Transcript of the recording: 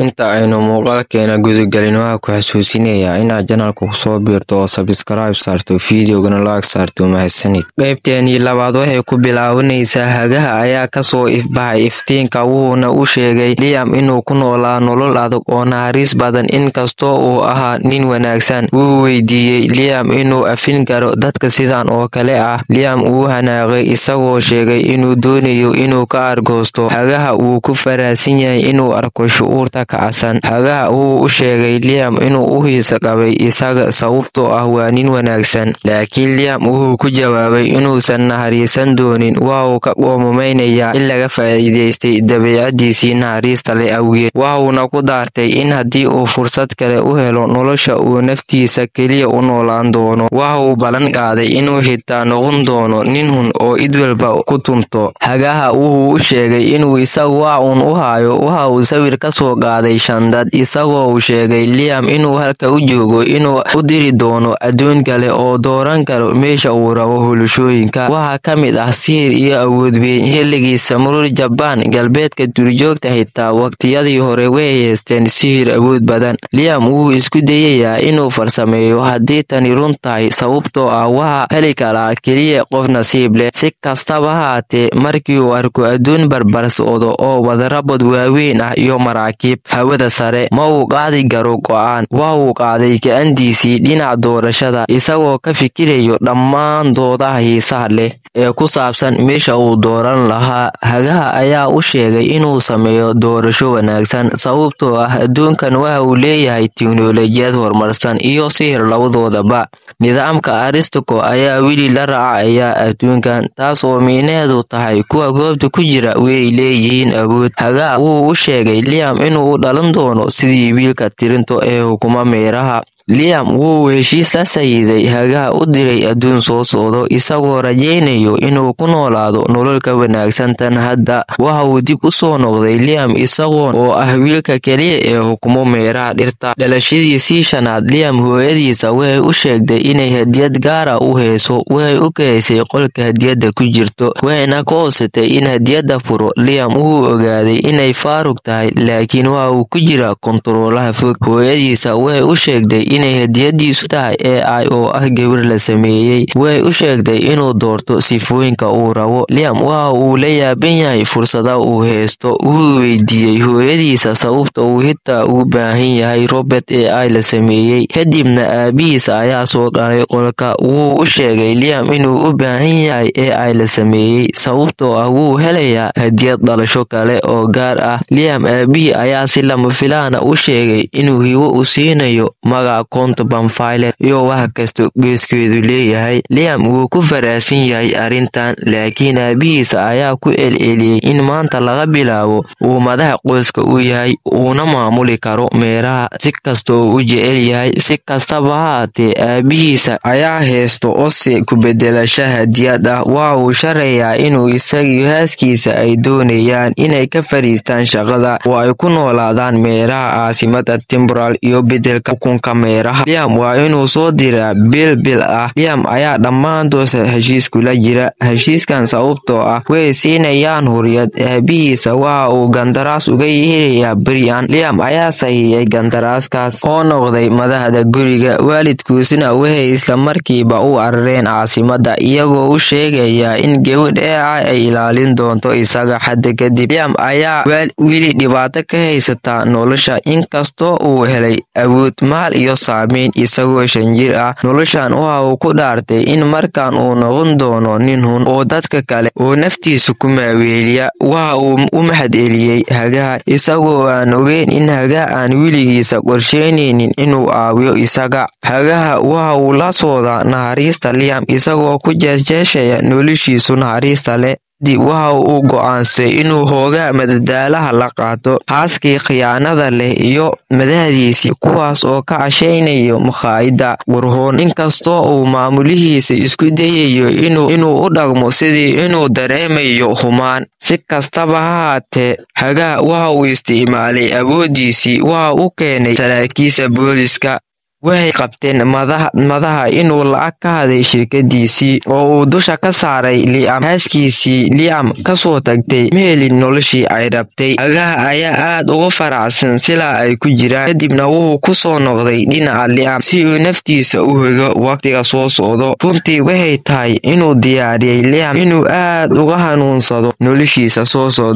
inta aynu muuqaalkeena gudagalin waxaa ku xasuusinayaa inaad janalka ku soo biirto oo subscribe saarto videogana like saarto mahadsanid. Qaybteennii labaad waxay ku bilaabanaysaa hagaha ayaa kasoo ifbaxay iftiinka wuxuuna u sheegay Liam inuu ku noolaa nolol adag oo naxariis badan inkastoo uu ahaa nin wanaagsan. Wuu weydiiyey Liam inuu afin karo dadka sidan oo kale ah. Liam wuu hanaaqay isagoo sheegay inuu doonayo inuu ka argoosto hagaha uu ku faraxsan yahay inuu arko shucuurta kacsan. Hagaha wuu u sheegay Liam inuu u xiiso qabay isaga sababtoo ah waa nin wanaagsan, laakiin Liam wuxuu ku jawaabay inuusan naxariisan doonin. Waa uu ka qoomameynayaa in laga faa'iidaystay dabeecadiisii naxariista leh awgeed. Wuxuuna ku daartay in haddii uu fursad kale u helo nolosha uu naftiisa keliya u noolaan doono. Waxa uu ballan qaaday inuu xitaa noqon doono nin xun oo cid walba ku tunto. Hagaha wuxuu u sheegay inuu isagu wax uun u hayo. Waxa uu sawir ka soo qaaday shandad isagoo u sheegay Liam inuu halka u joogo inuu u diri doono adduun kale oo dooran karo meesha uu rabo hulshooyinka. Waxaa ka mid ah sihir iyo awood weyn. Xilligii Samurai Japan galbeedka duurjoogta xitaa waqtiyadii hore way haysteen sihir awood badan. Liam wuu isku dayayaa inuu farsameeyo haddii tani run tahay sababtoo ah waxa heli kara keliya qof nasiib leh. Si kastaba ha ahaatee, markii uu arko adduun barbar socdo oo wadarabad waaweyn ah iyo maraakiib hawada sare, ma uu qaadi karo go'aan. Waa uu qaaday gacantiisii dhinaca doorashada isagoo ka fikirayo dhammaan doodaha xiisaha leh ee ku saabsan meesha uu dooran lahaa. Hagaha ayaa u sheegay inuu sameeyo doorasho wanaagsan sababtoo ah adduunkan waxa uu leeyahay tiknoolajiyad horumarsan iyo sihir labadoodaba. Nidaamka Aristotle ayaa weli la raacaya adduunkan, taas oo micnaheedu tahay kuwa goobta ku jira way leeyihiin awood. Hagaha wuu u sheegay Liam inuu u dhalan doono sidii wiilka tirinto ee hukuma meeraha. Liam wuu heshiis la saxiixday hagaha u diray adduun soo socdo isagoo rajaynayo inuu ku noolaado nolol ka wanaagsan tan hadda. Waxa uu dib u soo noqday Liam isagoo oo ah wiilka kaliya ee hukumo meeraha dhirta. Dhalashadiisii shanaad, Liam hooyadiisa waxay u sheegtay inay hadiyad gaar ah u hayso. Waxay u kaysay qolka hadiyadda ku jirto, waxayna ka codsatay in hadiyadda furo. Liam wuxuu ogaaday inay faaruq tahay, laakiin waxa uu ku jira kontaroolaha fog. Hooyadiisa waxay u sheegtay inay hadiyadiisu tahay AI oo ah gabar la sameeyay. Way u sheegtay inuu doorto sifooyinka uu rabo. Liam waxa uu la yaaban yahay fursada uu haysto. Wuxuu weydiiyey hooyadiisa sababta uu xitaa ugu baahan yahay robot AI la sameeyay. Kadibna aabihiisa ayaa soo galay qolka. Wuu u sheegay Liam inuu u baahan yahay AI la sameeyay sababtoo ah wuu helayaa hadiyad dhalasho kale oo gaar ah. Liam aabihii ayaa si lama filaan ah u sheegay inuu hibo u siinayo magaca Quantum Pilot iyo wax kasta geeskeedu leeyahay. Liam wuu ku faraxsan yahay arrintan, laakiin aabihiisa ayaa ku celceliyay in maanta laga bilaabo uu madaxa qoyska u yahay uuna maamuli karo meeraha si kasta oo uu jecel yahay. Si kastaba ha ahaatee, aabihiisa ayaa haysto codsi ku beddelasha hadiyad ah. Waxa uu sharaxayaa inuu isagiyo haaskiisa ay doonayaan inay ka fariistaan shaqada oo ay ku noolaadaan meeraha caasimada Temporal iyo beddelka xukunka meeraha. Liam waa inuu soo diraa bil ah. Liam ayaa dhammaantood heshiis kula jira. Heshiiskan sababtoo ah way siinayaan hurriyad. Aabihiisa waxa uu gandaraas uga yeerayaa Brian. Liam ayaa saxiixay gandaraaskaas oo noqday madaxda guriga. Waalidkiisuna waxay isla markiiba u carareen caasimada iyagoo u sheegaya in gabadh AI ay ilaalin doonto isaga hadda kadib. Liam ayaa weli dhibaato ka haysata nolosha inkastoo uu helay awood, maal iyo saameyn isagoo 5 jir ah. Noloshan waxa uu ku dhaartay in markaan uu noqon doono nin xun oo dadka kale oo naftiisa ku maaweeliya. Waxa uu u mahadceliyey hagaha isagoo aan ogeyn in hagaha aan weligiisa qorsheynaynin inuu caawiyo isaga. Hagaha waxa uu la socdaa naxariista Liam isagoo ku jeesjeeshaya noloshiisu naxariista leh. Dib waxa uu go'aansaday inuu hoogaa madadaalaha la qaato xaaskii khiyaanada leh iyo madaxdiisii kuwaas oo ka casheynayo makhaayadda qurxoon. Inkastoo uu maamulihiisa isku dayayo inuu u dhaqmo sidii inuu dareemayo humaan. Si kastaba ha ahaatee, hagaha waxa uu isticmaalay awoodiisii. Waxa uu keenay saraakiisha booliska waxay qabteen madaha inuu lacag ka haday shirkadiisii oo uu dusha ka saaray Liam. Haaskiisii Liam kasoo tagtay ma helin noloshii ay rabtay. Hagaha ayaa aad uga faraxsan sila ay ku jiraan, kadibna wuxuu ku soo noqday dhinaca Liam si uu naftiisa u hego waqtiga soo socdo. Runtii waxay tahay inuu diyaariyay Liam inuu aad uga hanuunsado noloshiisa soo socdo.